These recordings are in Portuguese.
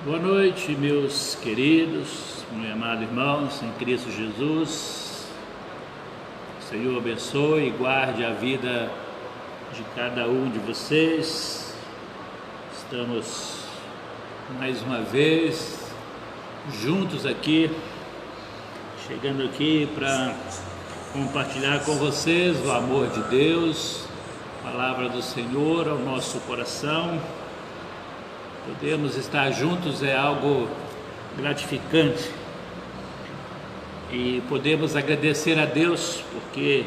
Boa noite, meus queridos, meus amados irmãos em Cristo Jesus. O Senhor abençoe e guarde a vida de cada um de vocês. Estamos mais uma vez juntos aqui, chegando aqui para compartilhar com vocês o amor de Deus, a palavra do Senhor ao nosso coração. Podemos estar juntos é algo gratificante e podemos agradecer a Deus porque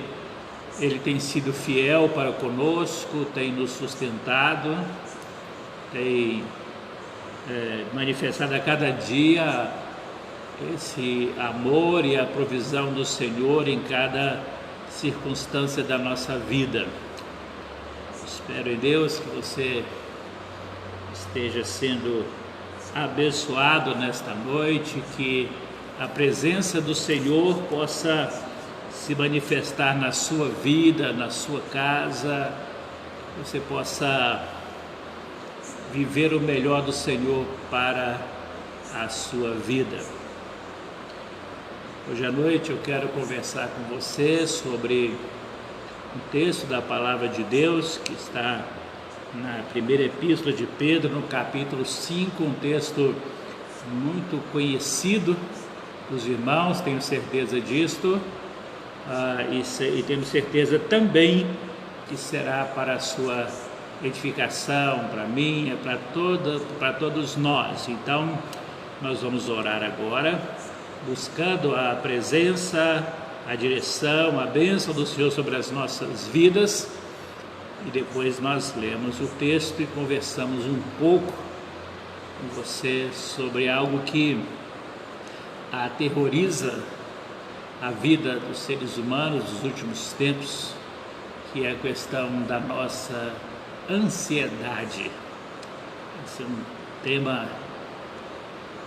Ele tem sido fiel para conosco, tem nos sustentado, tem manifestado a cada dia esse amor e a provisão do Senhor em cada circunstância da nossa vida. Espero em Deus que você esteja sendo abençoado nesta noite, que a presença do Senhor possa se manifestar na sua vida, na sua casa, que você possa viver o melhor do Senhor para a sua vida. Hoje à noite eu quero conversar com você sobre um texto da Palavra de Deus que está na primeira epístola de Pedro, no capítulo 5, um texto muito conhecido dos irmãos, tenho certeza disto, e tenho certeza também que será para a sua edificação, para mim, para todos nós. Então, nós vamos orar agora, buscando a presença, a direção, a bênção do Senhor sobre as nossas vidas. E depois nós lemos o texto e conversamos um pouco com você sobre algo que aterroriza a vida dos seres humanos nos últimos tempos, que é a questão da nossa ansiedade. Esse é um tema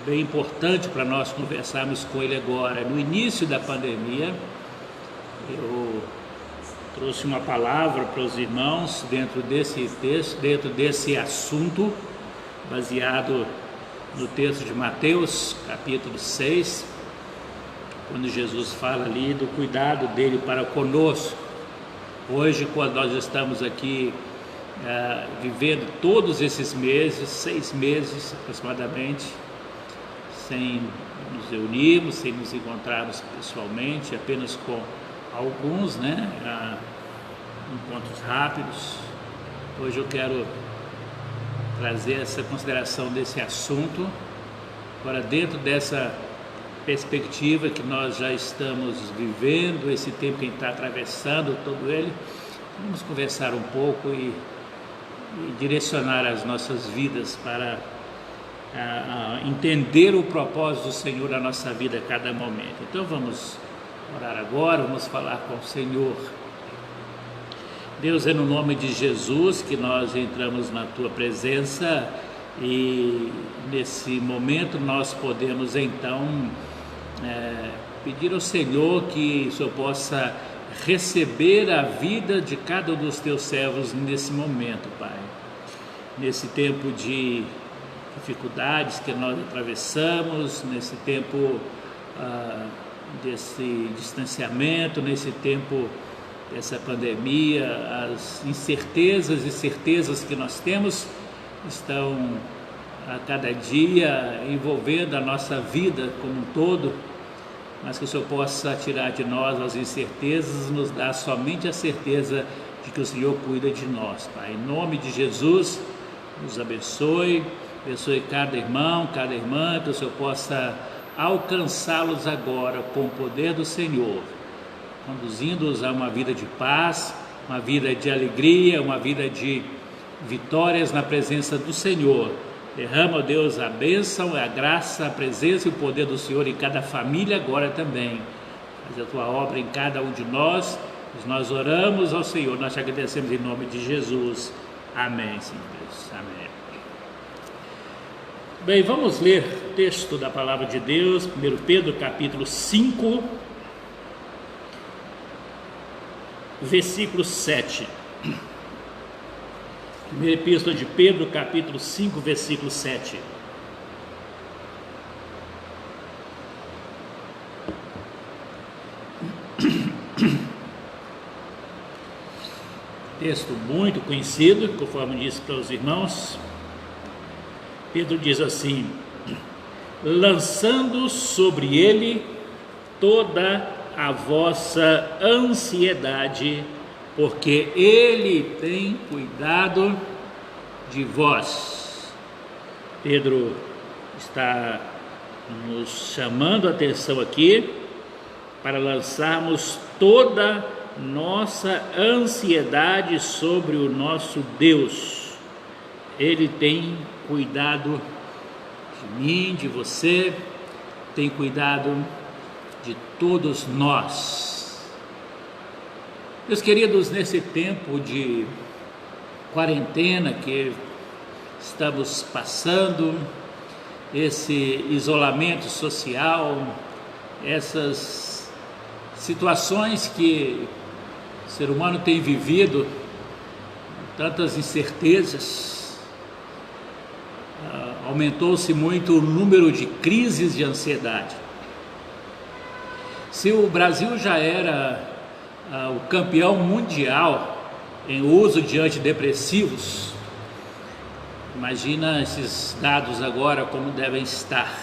bem importante para nós conversarmos com ele agora. No início da pandemia, eu trouxe uma palavra para os irmãos dentro desse texto, dentro desse assunto, baseado no texto de Mateus, capítulo 6, quando Jesus fala ali do cuidado dele para conosco. Hoje, quando nós estamos aqui vivendo todos esses meses, 6 meses aproximadamente, sem nos reunirmos, sem nos encontrarmos pessoalmente, apenas com alguns, encontros rápidos, Hoje eu quero trazer essa consideração desse assunto, agora dentro dessa perspectiva que nós já estamos vivendo, esse tempo que a gente está atravessando todo ele. Vamos conversar um pouco e direcionar as nossas vidas para entender o propósito do Senhor na nossa vida a cada momento. Então vamos orar agora, vamos falar com o Senhor. Deus, é no nome de Jesus que nós entramos na Tua presença e nesse momento nós podemos então pedir ao Senhor que o Senhor possa receber a vida de cada um dos Teus servos nesse momento, Pai. Nesse tempo de dificuldades que nós atravessamos, nesse tempo desse distanciamento, nesse tempo dessa pandemia, as incertezas e certezas que nós temos estão a cada dia envolvendo a nossa vida como um todo, mas que o Senhor possa tirar de nós as incertezas, nos dar somente a certeza de que o Senhor cuida de nós, Pai. Em nome de Jesus, nos abençoe cada irmão, cada irmã, que o Senhor possa alcançá-los agora com o poder do Senhor, conduzindo-os a uma vida de paz, uma vida de alegria, uma vida de vitórias na presença do Senhor. Derrama, ó Deus, a bênção, a graça, a presença e o poder do Senhor em cada família agora também. Faz a Tua obra em cada um de nós. Nós oramos ao Senhor, nós te agradecemos em nome de Jesus. Amém, Senhor Deus. Amém. Bem, vamos ler o texto da palavra de Deus, 1 Pedro capítulo 5, versículo 7. Primeira Epístola de Pedro, capítulo 5, versículo 7. Texto muito conhecido, conforme disse para os irmãos. Pedro diz assim: lançando sobre ele toda a vossa ansiedade, porque ele tem cuidado de vós. Pedro está nos chamando a atenção aqui para lançarmos toda nossa ansiedade sobre o nosso Deus. Ele tem cuidado de mim, de você, tem cuidado de todos nós. Meus queridos, nesse tempo de quarentena que estamos passando, esse isolamento social, essas situações que o ser humano tem vivido, tantas incertezas, aumentou-se muito o número de crises de ansiedade. Se o Brasil já era o campeão mundial em uso de antidepressivos, imagina esses dados agora como devem estar.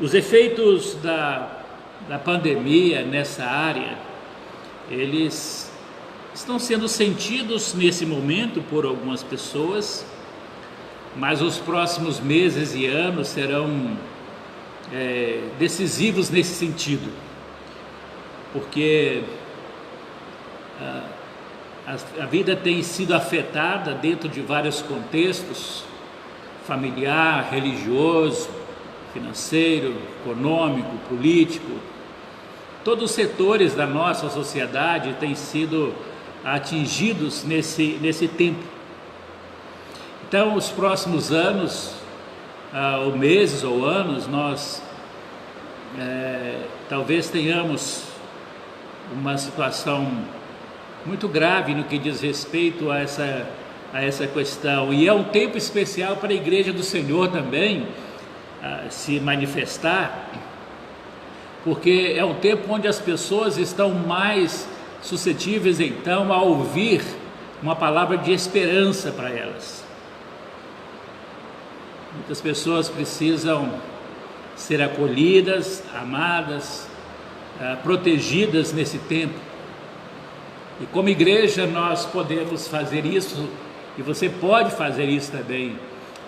Os efeitos da pandemia nessa área, eles estão sendo sentidos nesse momento por algumas pessoas, mas os próximos meses e anos serão decisivos nesse sentido, porque a vida tem sido afetada dentro de vários contextos, familiar, religioso, financeiro, econômico, político. Todos os setores da nossa sociedade têm sido atingidos nesse tempo. Então, os próximos anos, ou meses ou anos, nós talvez tenhamos uma situação muito grave no que diz respeito a essa questão. E é um tempo especial para a Igreja do Senhor também se manifestar, porque é um tempo onde as pessoas estão mais suscetíveis então a ouvir uma palavra de esperança para elas. Muitas pessoas precisam ser acolhidas, amadas, protegidas nesse tempo. E como igreja nós podemos fazer isso, e você pode fazer isso também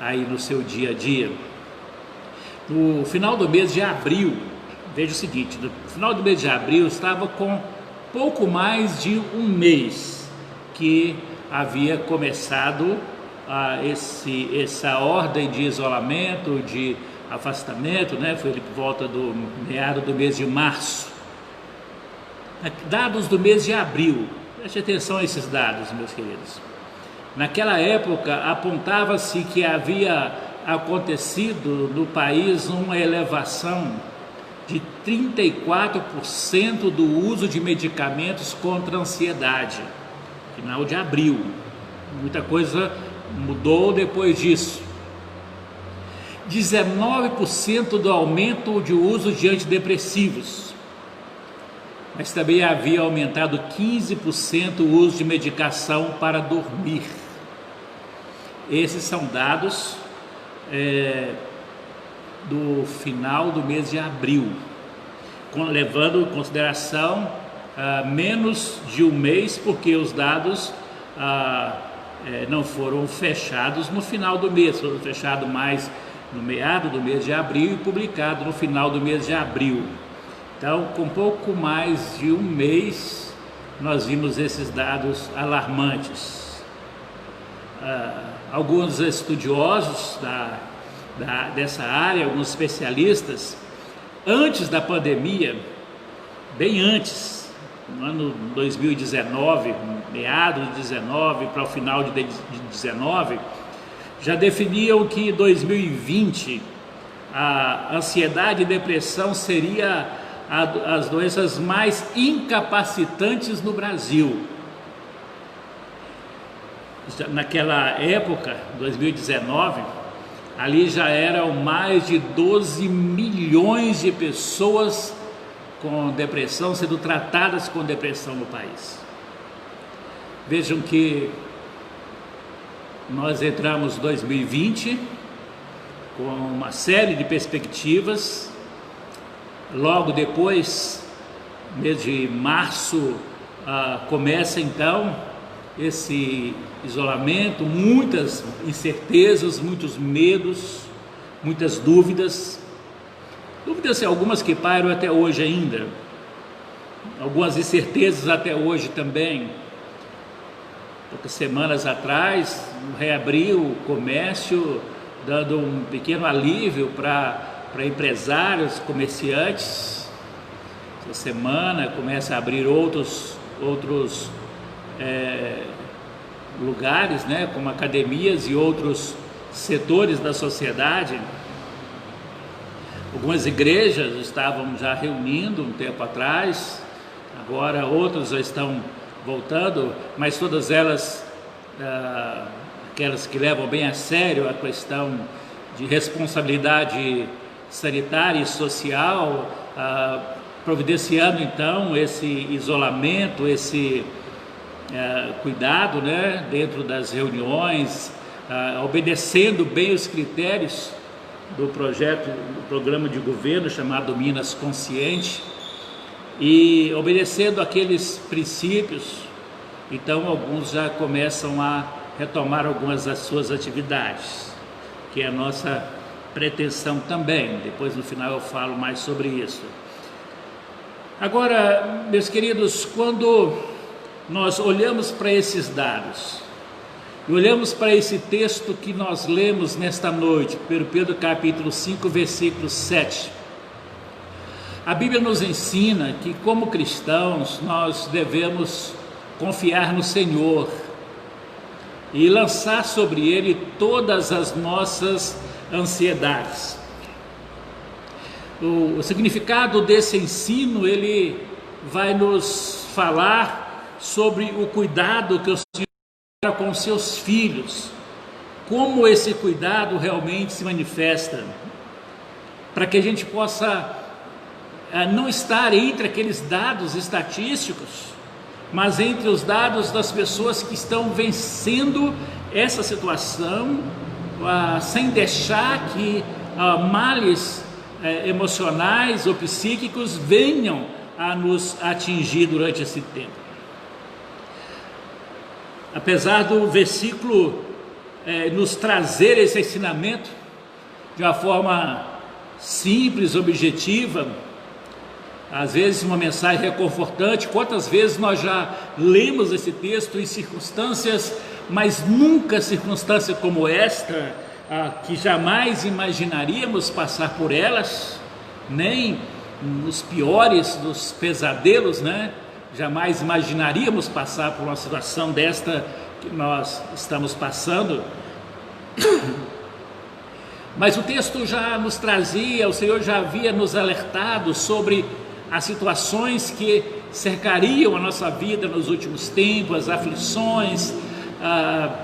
aí no seu dia a dia. No final do mês de abril, veja o seguinte, no final do mês de abril estava com pouco mais de um mês que havia começado essa ordem de isolamento, de afastamento, né? Foi por volta do meado do mês de março. Dados do mês de abril, preste atenção a esses dados, meus queridos. Naquela época apontava-se que havia acontecido no país uma elevação de 34% do uso de medicamentos contra a ansiedade, final de abril. Muita coisa mudou depois disso. 19% do aumento de uso de antidepressivos, mas também havia aumentado 15% o uso de medicação para dormir. Esses são dados do final do mês de abril, levando em consideração menos de um mês, porque os dados não foram fechados no final do mês, foram fechados mais no meado do mês de abril e publicado no final do mês de abril. Então, com pouco mais de um mês, nós vimos esses dados alarmantes. Alguns estudiosos dessa área, alguns especialistas, antes da pandemia, bem antes, no ano 2019, meado de 19 para o final de 19, já definiam que em 2020 a ansiedade e depressão seria as doenças mais incapacitantes no Brasil. Naquela época, 2019, ali já eram mais de 12 milhões de pessoas com depressão, sendo tratadas com depressão no país. Vejam que nós entramos em 2020 com uma série de perspectivas. Logo depois, mês de março, começa então esse isolamento, muitas incertezas, muitos medos, muitas dúvidas, algumas que pairam até hoje ainda, algumas incertezas até hoje também. Poucas semanas atrás, reabriu o comércio, dando um pequeno alívio para empresários, comerciantes. Essa semana começa a abrir outros lugares, né, como academias e outros setores da sociedade. Algumas igrejas estavam já reunindo um tempo atrás, agora outros já estão voltando, mas todas elas, aquelas que levam bem a sério a questão de responsabilidade sanitária e social, providenciando então esse isolamento, esse cuidado, né, dentro das reuniões, obedecendo bem os critérios do programa de governo chamado Minas Consciente, e obedecendo aqueles princípios, então alguns já começam a retomar algumas das suas atividades, que é a nossa pretensão também. Depois no final eu falo mais sobre isso. Agora, meus queridos, quando nós olhamos para esses dados e olhamos para esse texto que nós lemos nesta noite, 1 Pedro capítulo 5, versículo 7, a Bíblia nos ensina que como cristãos nós devemos confiar no Senhor e lançar sobre Ele todas as nossas ansiedades. O significado desse ensino, ele vai nos falar sobre o cuidado que o Senhor tem com os seus filhos, como esse cuidado realmente se manifesta, para que a gente possa não estar entre aqueles dados estatísticos, mas entre os dados das pessoas que estão vencendo essa situação, sem deixar que males emocionais ou psíquicos venham a nos atingir durante esse tempo. Apesar do versículo nos trazer esse ensinamento de uma forma simples, objetiva, às vezes uma mensagem reconfortante. Quantas vezes nós já lemos esse texto em circunstâncias, mas nunca circunstância como esta, que jamais imaginaríamos passar por elas, nem nos piores dos pesadelos, né? Jamais imaginaríamos passar por uma situação desta que nós estamos passando. Mas o texto já nos trazia, o Senhor já havia nos alertado sobre as situações que cercariam a nossa vida nos últimos tempos, as aflições,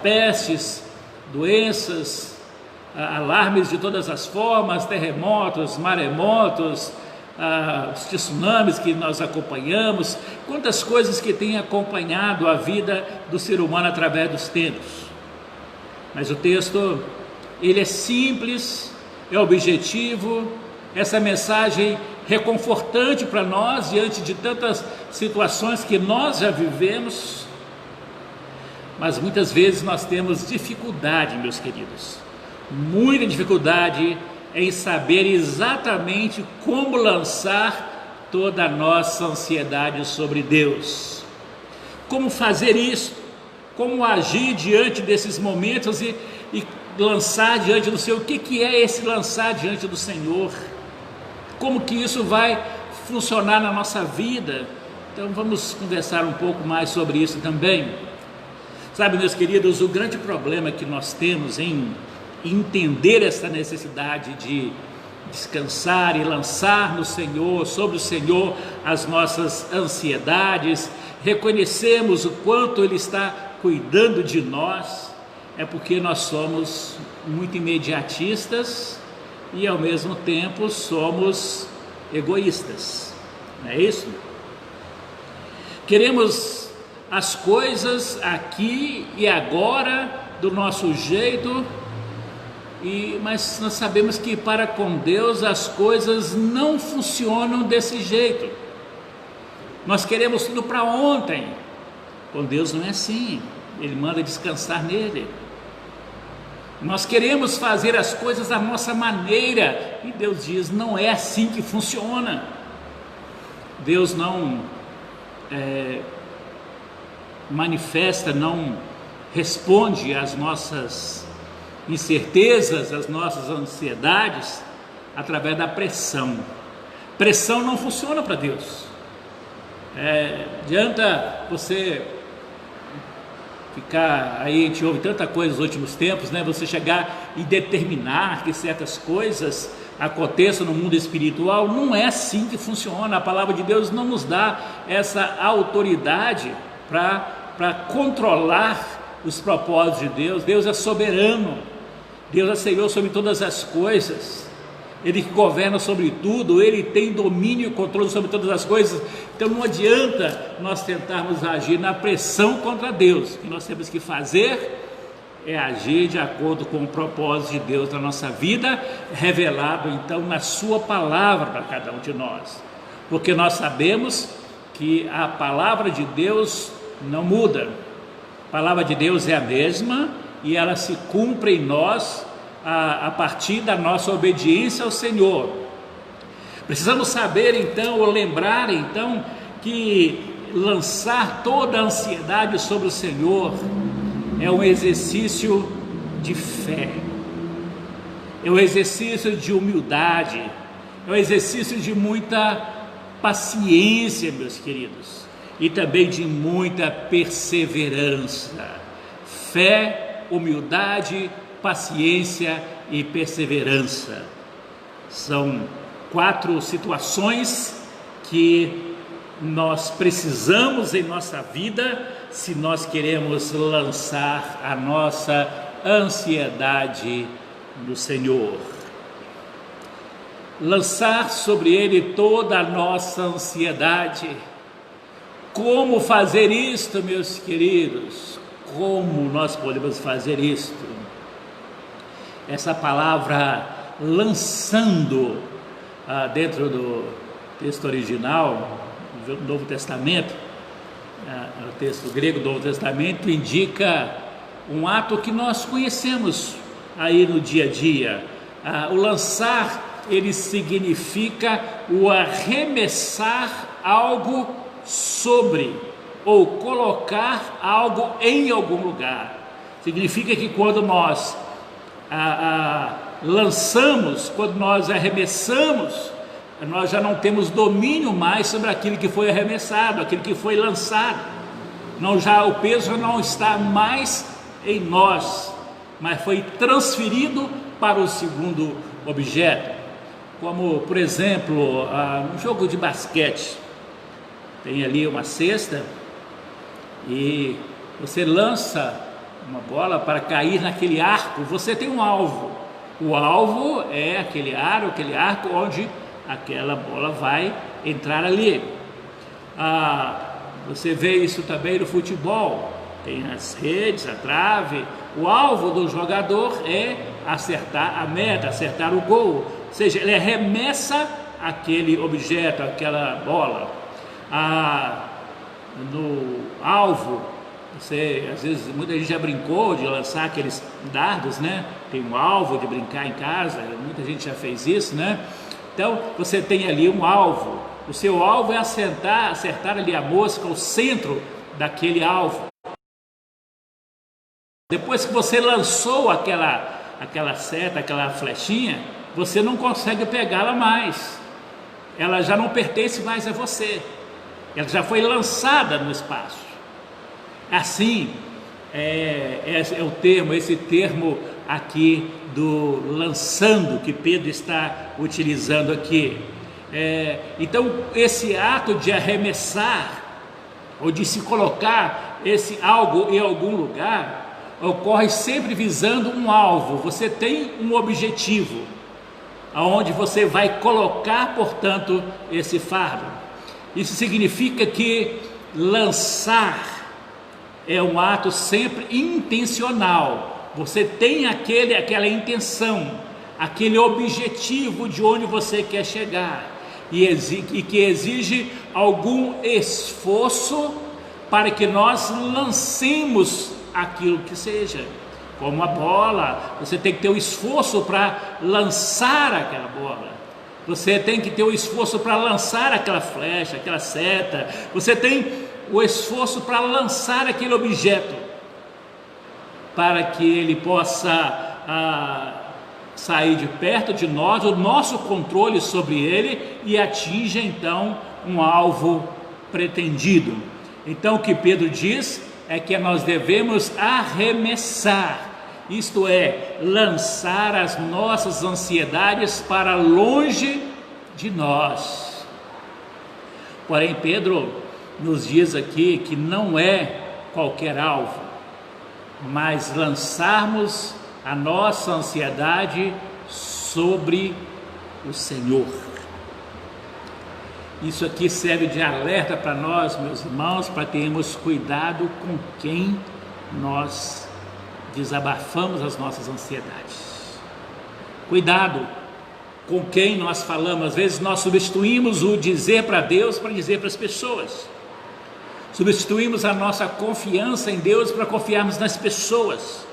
pestes, doenças, alarmes de todas as formas, terremotos, maremotos, os tsunamis que nós acompanhamos, quantas coisas que têm acompanhado a vida do ser humano através dos tempos. Mas o texto, ele é simples, é objetivo, essa mensagem reconfortante para nós diante de tantas situações que nós já vivemos, mas muitas vezes nós temos dificuldade, meus queridos, muita dificuldade em saber exatamente como lançar toda a nossa ansiedade sobre Deus. Como fazer isso? Como agir diante desses momentos e lançar diante do Senhor? O que é esse lançar diante do Senhor? Como que isso vai funcionar na nossa vida? Então vamos conversar um pouco mais sobre isso também. Sabe, meus queridos, o grande problema que nós temos em entender essa necessidade de descansar e lançar no Senhor, sobre o Senhor, as nossas ansiedades, reconhecemos o quanto Ele está cuidando de nós, é porque nós somos muito imediatistas e ao mesmo tempo somos egoístas, não é isso? Queremos as coisas aqui e agora do nosso jeito, mas nós sabemos que para com Deus as coisas não funcionam desse jeito. Nós queremos tudo para ontem. Com Deus não é assim, Ele manda descansar nele. Nós queremos fazer as coisas da nossa maneira, e Deus diz, não é assim que funciona. Deus não manifesta, não responde às nossas incertezas, às nossas ansiedades, através da pressão. Pressão não funciona para Deus. Adianta você ficar aí, a gente ouve tanta coisa nos últimos tempos, né? Você chegar e determinar que certas coisas aconteçam no mundo espiritual. Não é assim que funciona. A palavra de Deus não nos dá essa autoridade para controlar os propósitos de Deus. Deus é soberano, Deus é Senhor sobre todas as coisas, Ele que governa sobre tudo, Ele tem domínio e controle sobre todas as coisas. Então não adianta nós tentarmos agir na pressão contra Deus. O que nós temos que fazer é agir de acordo com o propósito de Deus na nossa vida, revelado então na sua palavra para cada um de nós, porque nós sabemos que a palavra de Deus não muda. A palavra de Deus é a mesma e ela se cumpre em nós a partir da nossa obediência ao Senhor. Precisamos saber então, ou lembrar então, que lançar toda a ansiedade sobre o Senhor é um exercício de fé, é um exercício de humildade, é um exercício de muita paciência, meus queridos, e também de muita perseverança. Fé, humildade, paciência e perseverança são 4 situações que nós precisamos em nossa vida se nós queremos lançar a nossa ansiedade no Senhor. Lançar sobre Ele toda a nossa ansiedade. Como fazer isto, meus queridos? Como nós podemos fazer isto? Essa palavra lançando, dentro do texto original do Novo Testamento, o texto grego do Novo Testamento indica um ato que nós conhecemos aí no dia a dia. O lançar, ele significa o arremessar algo sobre, ou colocar algo em algum lugar. Significa que quando nós lançamos, quando nós arremessamos, nós já não temos domínio mais sobre aquilo que foi arremessado, aquilo que foi lançado. O peso já não está mais em nós, mas foi transferido para o segundo objeto. Como, por exemplo, um jogo de basquete. Tem ali uma cesta e você lança uma bola para cair naquele arco. Você tem um alvo. O alvo é aquele arco onde aquela bola vai entrar ali. Você vê isso também no futebol. Tem as redes, a trave. O alvo do jogador é acertar a meta, acertar o gol. Ou seja, ele arremessa aquele objeto, aquela bola. No alvo, às vezes muita gente já brincou de lançar aqueles dardos, né? Tem um alvo de brincar em casa, muita gente já fez isso, né? Então você tem ali um alvo. O seu alvo é acertar ali a mosca, o centro daquele alvo. Depois que você lançou aquela seta, aquela flechinha, você não consegue pegá-la mais. Ela já não pertence mais a você. Ela já foi lançada no espaço. Assim o termo, esse termo aqui do lançando que Pedro está utilizando aqui. Então esse ato de arremessar ou de se colocar esse algo em algum lugar ocorre sempre visando um alvo. Você tem um objetivo aonde você vai colocar, portanto, esse fardo. Isso significa que lançar é um ato sempre intencional. Você tem aquela intenção, aquele objetivo de onde você quer chegar e que exige algum esforço para que nós lancemos aquilo que seja. Como a bola, você tem que ter o esforço para lançar aquela bola. Você tem que ter o esforço para lançar aquela flecha, aquela seta. Você tem o esforço para lançar aquele objeto, para que ele possa sair de perto de nós, o nosso controle sobre ele, e atinja então um alvo pretendido. Então o que Pedro diz é que nós devemos arremessar, isto é, lançar as nossas ansiedades para longe de nós. Porém, Pedro nos diz aqui que não é qualquer alvo, mas lançarmos a nossa ansiedade sobre o Senhor. Isso aqui serve de alerta para nós, meus irmãos, para termos cuidado com quem nós desabafamos as nossas ansiedades. Cuidado com quem nós falamos. Às vezes nós substituímos o dizer para Deus para dizer para as pessoas. Substituímos a nossa confiança em Deus para confiarmos nas pessoas,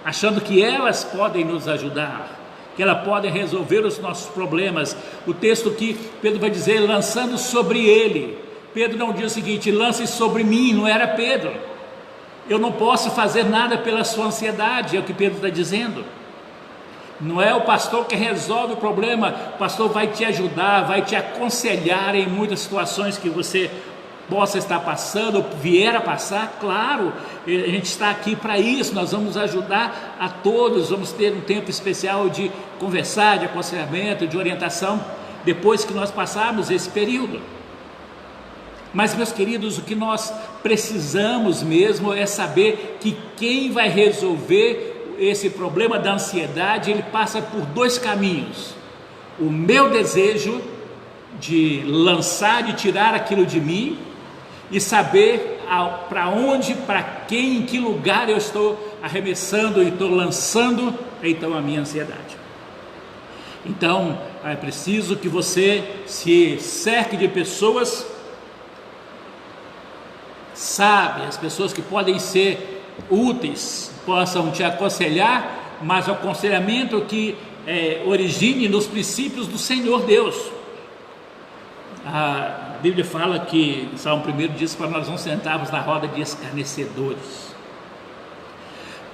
achando que elas podem nos ajudar, que elas podem resolver os nossos problemas. O texto que Pedro vai dizer, lançando sobre ele. Pedro não diz o seguinte, lance sobre mim, não era Pedro. Eu não posso fazer nada pela sua ansiedade, é o que Pedro está dizendo. Não é o pastor que resolve o problema, o pastor vai te ajudar, vai te aconselhar em muitas situações que você possa estar passando, ou vier a passar. Claro, a gente está aqui para isso, nós vamos ajudar a todos, vamos ter um tempo especial de conversar, de aconselhamento, de orientação, depois que nós passarmos esse período. Mas, meus queridos, o que nós precisamos mesmo é saber que quem vai resolver esse problema da ansiedade, ele passa por dois caminhos: o meu desejo de lançar, de tirar aquilo de mim, e saber para onde, para quem, em que lugar eu estou arremessando e estou lançando então a minha ansiedade. Então é preciso que você se cerque de pessoas sábias, pessoas que podem ser úteis, possam te aconselhar, mas o aconselhamento que origine nos princípios do Senhor Deus. A Bíblia fala que, Salmo 1 diz para nós não sentarmos na roda de escarnecedores.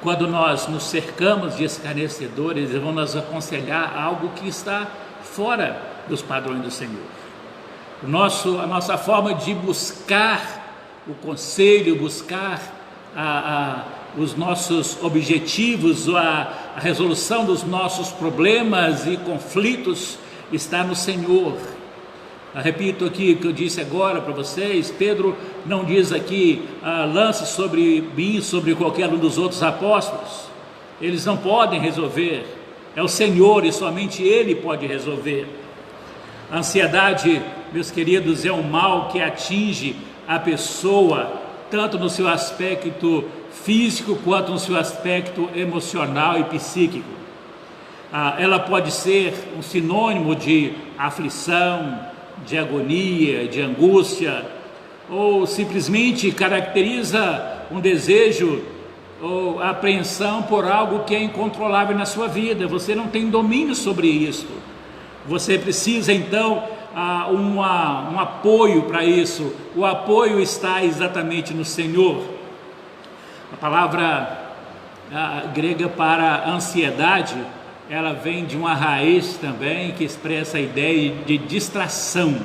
Quando nós nos cercamos de escarnecedores, eles vão nos aconselhar algo que está fora dos padrões do Senhor. A nossa forma de buscar o conselho, buscar os nossos objetivos, a resolução dos nossos problemas e conflitos está no Senhor. Repito aqui o que eu disse agora para vocês. Pedro não diz aqui, lance sobre mim, sobre qualquer um dos outros apóstolos. Eles não podem resolver, é o Senhor e somente Ele pode resolver. A ansiedade, meus queridos, é um mal que atinge a pessoa, tanto no seu aspecto físico quanto no seu aspecto emocional e psíquico. Ela pode ser um sinônimo de aflição, de agonia, de angústia, ou simplesmente caracteriza um desejo ou apreensão por algo que é incontrolável na sua vida. Você não tem domínio sobre isso. Você precisa então um apoio para isso. O apoio está exatamente no Senhor. A palavra grega para ansiedade, ela vem de uma raiz também que expressa a ideia de distração.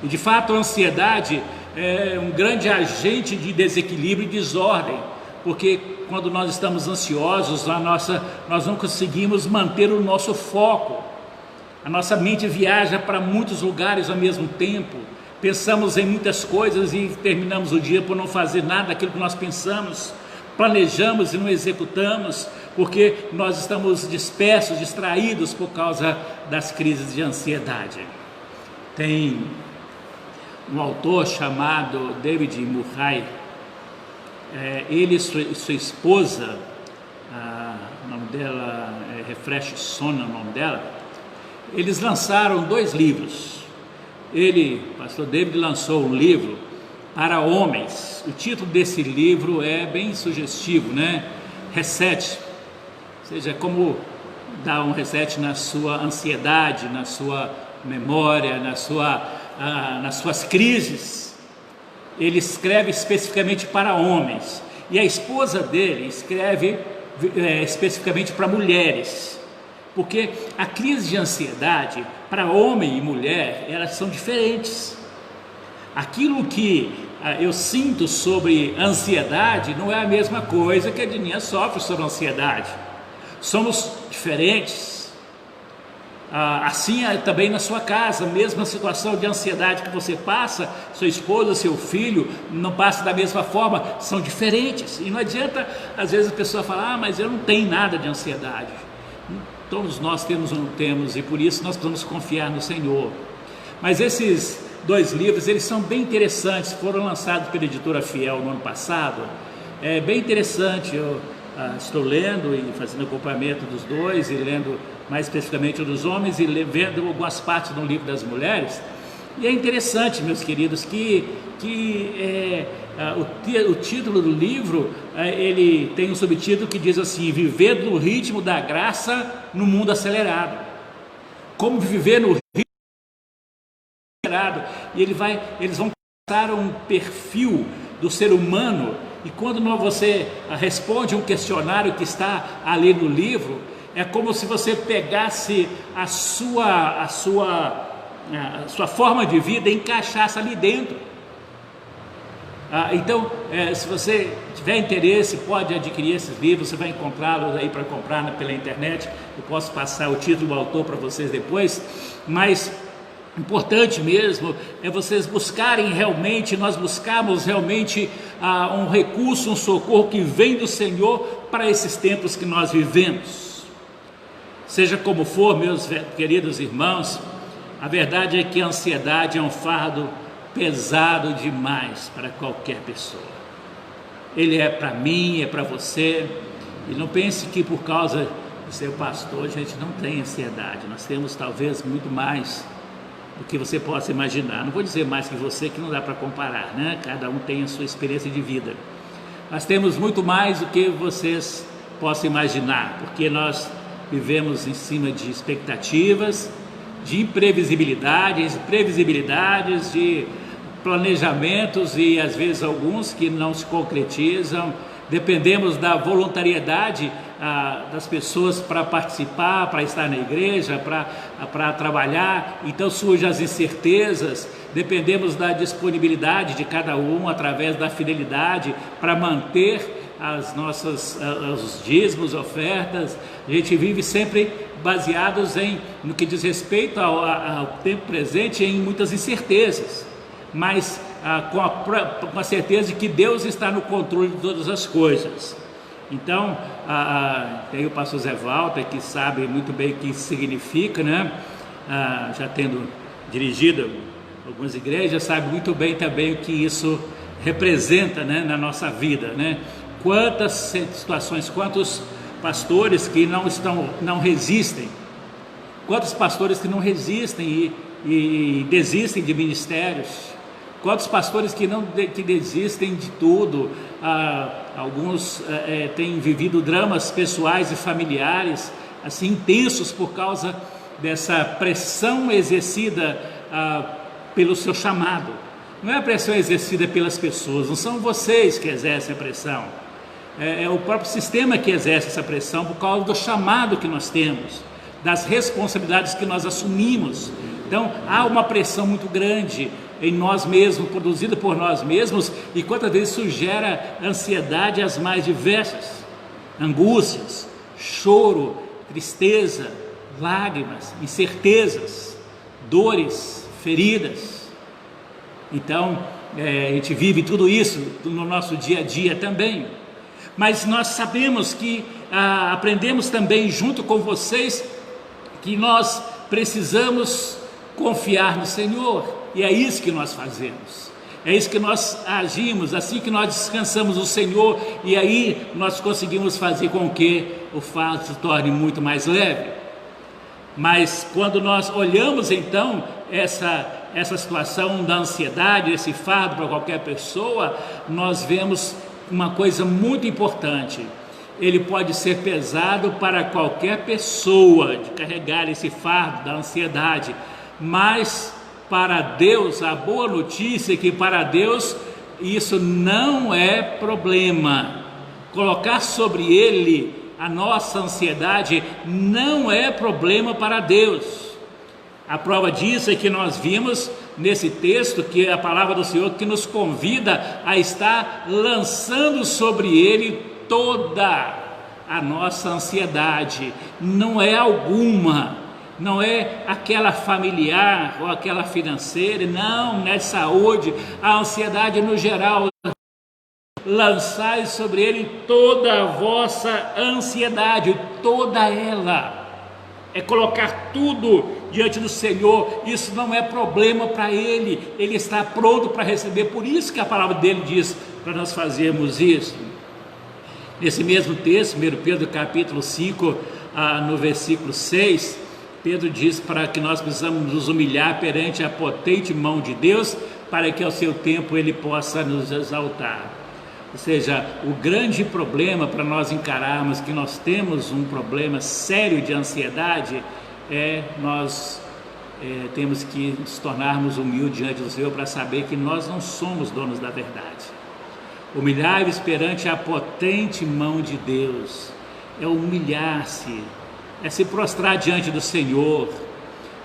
E de fato a ansiedade é um grande agente de desequilíbrio e desordem, porque quando nós estamos ansiosos, nós não conseguimos manter o nosso foco. A nossa mente viaja para muitos lugares ao mesmo tempo, pensamos em muitas coisas e terminamos o dia por não fazer nada daquilo que nós pensamos, planejamos e não executamos, porque nós estamos dispersos, distraídos por causa das crises de ansiedade. Tem um autor chamado David Murray, ele e sua esposa, o nome dela é Refresh Sona, o nome dela, eles lançaram 2 livros. pastor David, lançou um livro para homens. O título desse livro é bem sugestivo, né? Reset, ou seja, como dar um reset na sua ansiedade, na sua memória, nas suas crises. Ele escreve especificamente para homens, e a esposa dele escreve especificamente para mulheres, porque a crise de ansiedade para homem e mulher, elas são diferentes. Aquilo que eu sinto sobre ansiedade não é a mesma coisa que a Dininha sofre sobre ansiedade. Somos diferentes. Assim é também na sua casa, mesma situação de ansiedade que você passa, sua esposa, seu filho não passa da mesma forma, são diferentes. E não adianta, às vezes a pessoa falar, mas eu não tenho nada de ansiedade. Todos nós temos ou não temos, e por isso nós precisamos confiar no Senhor. Mas esses 2 livros, eles são bem interessantes, foram lançados pela editora Fiel no ano passado. É bem interessante, eu estou lendo e fazendo acompanhamento dos 2, e lendo mais especificamente o dos homens, e vendo algumas partes do livro das mulheres. E é interessante, meus queridos, que o título do livro, ele tem um subtítulo que diz assim: viver no ritmo da graça no mundo acelerado. Como viver no ritmo acelerado. E eles vão passar um perfil do ser humano, e quando você responde um questionário que está ali no livro, é como se você pegasse a sua forma de vida e encaixasse ali dentro. Então, se você tiver interesse, pode adquirir esses livros. Você vai encontrá-los aí para comprar pela internet. Eu posso passar o título do autor para vocês depois, mas importante mesmo é vocês buscarem realmente, nós buscamos realmente um recurso, um socorro que vem do Senhor para esses tempos que nós vivemos. Seja como for, meus queridos irmãos, a verdade é que a ansiedade é um fardo pesado demais para qualquer pessoa. Ele é para mim, é para você. E não pense que por causa de ser pastor a gente não tem ansiedade. Nós temos talvez muito mais. do que você possa imaginar. Não vou dizer mais que você, que não dá para comparar, né? Cada um tem a sua experiência de vida. Nós temos muito mais do que vocês possam imaginar, porque nós vivemos em cima de expectativas, de imprevisibilidades, previsibilidades, de planejamentos e às vezes alguns que não se concretizam. Dependemos da voluntariedade das pessoas para participar, para estar na igreja, para trabalhar. Então surgem as incertezas. Dependemos da disponibilidade de cada um através da fidelidade para manter os dízimos, ofertas. A gente vive sempre baseados no que diz respeito ao tempo presente, em muitas incertezas, mas com a certeza de que Deus está no controle de todas as coisas. Então, tem o pastor Zé Walter, que sabe muito bem o que isso significa, né? Já tendo dirigido algumas igrejas, sabe muito bem também o que isso representa, né, na nossa vida, né? Quantas situações, quantos pastores que não resistem, quantos pastores que não resistem e desistem de ministérios, quantos pastores que desistem de tudo. Alguns têm vivido dramas pessoais e familiares assim intensos por causa dessa pressão exercida pelo seu chamado. Não é a pressão exercida pelas pessoas, não são vocês que exercem a pressão. É o próprio sistema que exerce essa pressão por causa do chamado que nós temos, das responsabilidades que nós assumimos. Então há uma pressão muito grande em nós mesmos, produzida por nós mesmos, e quantas vezes isso gera ansiedade as mais diversas, angústias, choro, tristeza, lágrimas, incertezas, dores, feridas. Então a gente vive tudo isso no nosso dia a dia também. Mas nós sabemos que aprendemos também junto com vocês que nós precisamos confiar no Senhor, e é isso que nós fazemos, é isso que nós agimos, assim que nós descansamos no Senhor, e aí nós conseguimos fazer com que o fardo se torne muito mais leve. Mas quando nós olhamos então essa situação da ansiedade, esse fardo para qualquer pessoa, nós vemos uma coisa muito importante: ele pode ser pesado para qualquer pessoa de carregar esse fardo da ansiedade, mas para Deus, a boa notícia é que para Deus isso não é problema. Colocar sobre ele a nossa ansiedade não é problema para Deus. A prova disso é que nós vimos nesse texto que a palavra do Senhor que nos convida a estar lançando sobre ele toda a nossa ansiedade. Não é alguma, não é aquela familiar ou aquela financeira, não é de saúde, a ansiedade no geral. Lançai sobre ele toda a vossa ansiedade, toda ela. É colocar tudo diante do Senhor. Isso não é problema para Ele, Ele está pronto para receber. Por isso que a palavra dele diz para nós fazermos isso. Nesse mesmo texto, 1 Pedro capítulo 5, no versículo 6, Pedro diz para que nós precisamos nos humilhar perante a potente mão de Deus, para que ao seu tempo Ele possa nos exaltar. Ou seja, o grande problema para nós encararmos que nós temos um problema sério de ansiedade nós temos que nos tornarmos humildes diante do Senhor para saber que nós não somos donos da verdade. Humilhar-vos perante a potente mão de Deus é humilhar-se, é se prostrar diante do Senhor,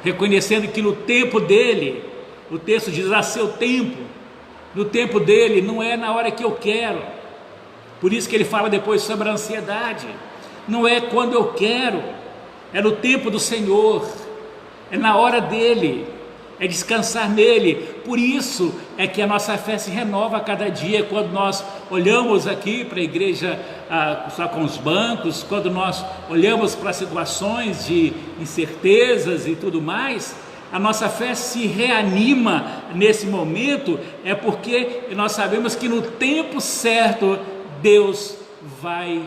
reconhecendo que no tempo dele, o texto diz a seu tempo, no tempo dele, não é na hora que eu quero. Por isso que ele fala depois sobre a ansiedade. Não é quando eu quero, é no tempo do Senhor, é na hora dele, é descansar nele. Por isso é que a nossa fé se renova a cada dia, quando nós olhamos aqui para a igreja só com os bancos, quando nós olhamos para situações de incertezas e tudo mais. A nossa fé se reanima nesse momento, é porque nós sabemos que no tempo certo Deus vai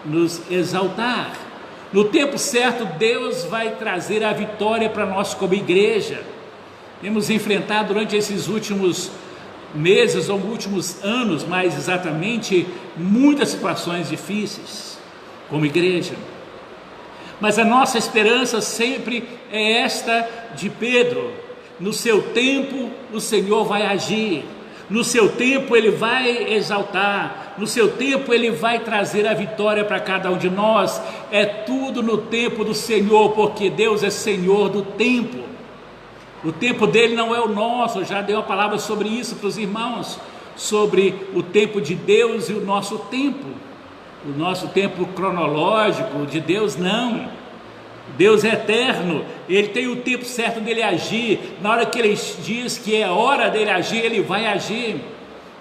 nos exaltar. No tempo certo Deus vai trazer a vitória para nós como igreja. temos enfrentado durante esses últimos meses ou últimos anos, mais exatamente, muitas situações difíceis como igreja. Mas a nossa esperança sempre é esta de Pedro: no seu tempo o Senhor vai agir, no seu tempo Ele vai exaltar, no seu tempo Ele vai trazer a vitória para cada um de nós. É tudo no tempo do Senhor, porque Deus é Senhor do tempo. O tempo dele não é o nosso. Eu já dei uma palavra sobre isso para os irmãos, sobre o tempo de Deus e o nosso tempo. O nosso tempo cronológico de Deus não. Deus é eterno, Ele tem o tempo certo dele agir. Na hora que Ele diz que é hora dele agir, Ele vai agir.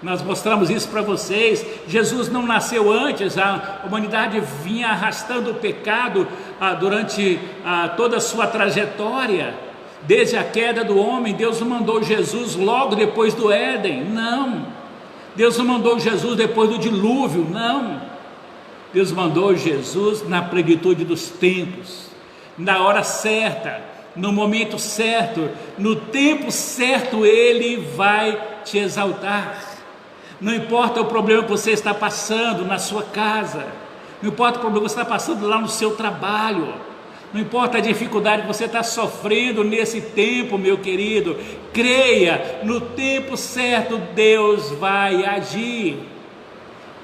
Nós mostramos isso para vocês. Jesus não nasceu antes, a humanidade vinha arrastando o pecado durante toda a sua trajetória. Desde a queda do homem, Deus não mandou Jesus logo depois do Éden, não. Deus não mandou Jesus depois do dilúvio, não. Deus mandou Jesus na plenitude dos tempos, na hora certa, no momento certo, no tempo certo Ele vai te exaltar. Não importa o problema que você está passando na sua casa, não importa o problema que você está passando lá no seu trabalho, não importa a dificuldade que você está sofrendo nesse tempo, meu querido, creia, no tempo certo Deus vai agir.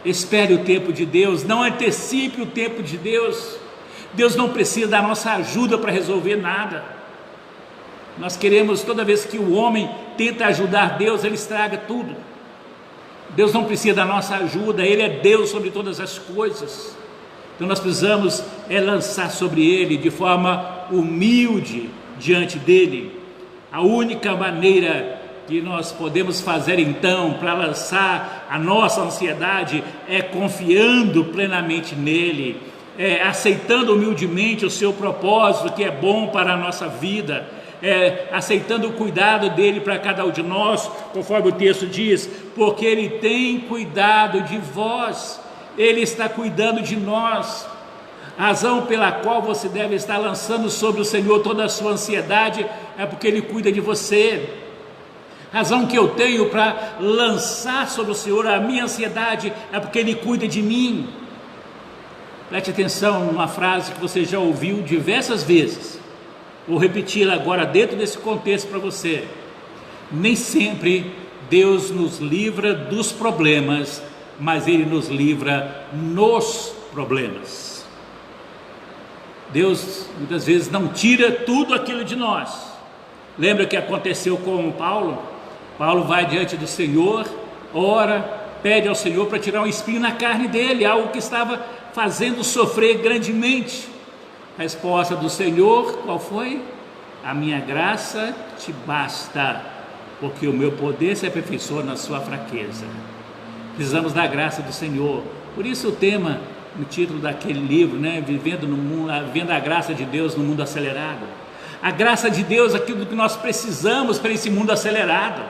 Espere o tempo de Deus, não antecipe o tempo de Deus. Deus não precisa da nossa ajuda para resolver nada. Nós queremos, toda vez que o homem tenta ajudar Deus, ele estraga tudo. Deus não precisa da nossa ajuda, Ele é Deus sobre todas as coisas. Então nós precisamos lançar sobre Ele de forma humilde diante dEle. A única maneira que nós podemos fazer então para lançar a nossa ansiedade é confiando plenamente nele, aceitando humildemente o seu propósito que é bom para a nossa vida, aceitando o cuidado dele para cada um de nós, conforme o texto diz, porque ele tem cuidado de vós, ele está cuidando de nós. A razão pela qual você deve estar lançando sobre o Senhor toda a sua ansiedade é porque Ele cuida de você. A razão que eu tenho para lançar sobre o Senhor a minha ansiedade é porque Ele cuida de mim. Preste atenção numa frase que você já ouviu diversas vezes. Vou repeti-la agora dentro desse contexto para você. Nem sempre Deus nos livra dos problemas, mas Ele nos livra nos problemas. Deus muitas vezes não tira tudo aquilo de nós. Lembra o que aconteceu com Paulo? Paulo vai diante do Senhor, ora, pede ao Senhor para tirar um espinho na carne dele, algo que estava fazendo sofrer grandemente. A resposta do Senhor, qual foi? A minha graça te basta, porque o meu poder se aperfeiçoa na sua fraqueza. Precisamos da graça do Senhor. Por isso o tema, no título daquele livro, vivendo no mundo, vivendo a graça de Deus no mundo acelerado. A graça de Deus, aquilo que nós precisamos para esse mundo acelerado.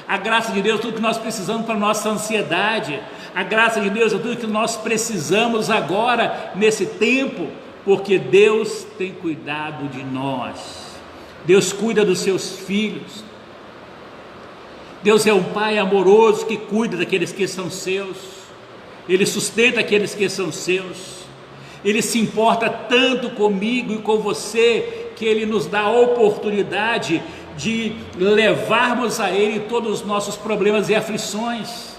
A graça de Deus, tudo que nós precisamos para a nossa ansiedade. A graça de Deus é tudo que nós precisamos agora, nesse tempo, porque Deus tem cuidado de nós. Deus cuida dos seus filhos. Deus é um Pai amoroso que cuida daqueles que são seus. Ele sustenta aqueles que são seus. Ele se importa tanto comigo e com você, que Ele nos dá a oportunidade de levarmos a Ele todos os nossos problemas e aflições.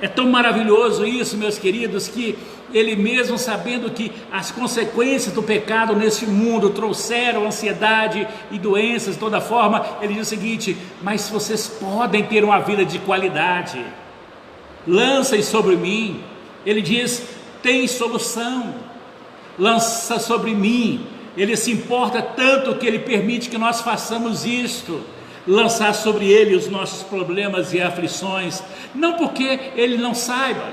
É tão maravilhoso isso, meus queridos, que Ele mesmo, sabendo que as consequências do pecado nesse mundo trouxeram ansiedade e doenças de toda forma, Ele diz o seguinte: mas vocês podem ter uma vida de qualidade, lancem sobre mim. Ele diz: tem solução, lança sobre mim. Ele se importa tanto que Ele permite que nós façamos isto, lançar sobre Ele os nossos problemas e aflições, não porque Ele não saiba,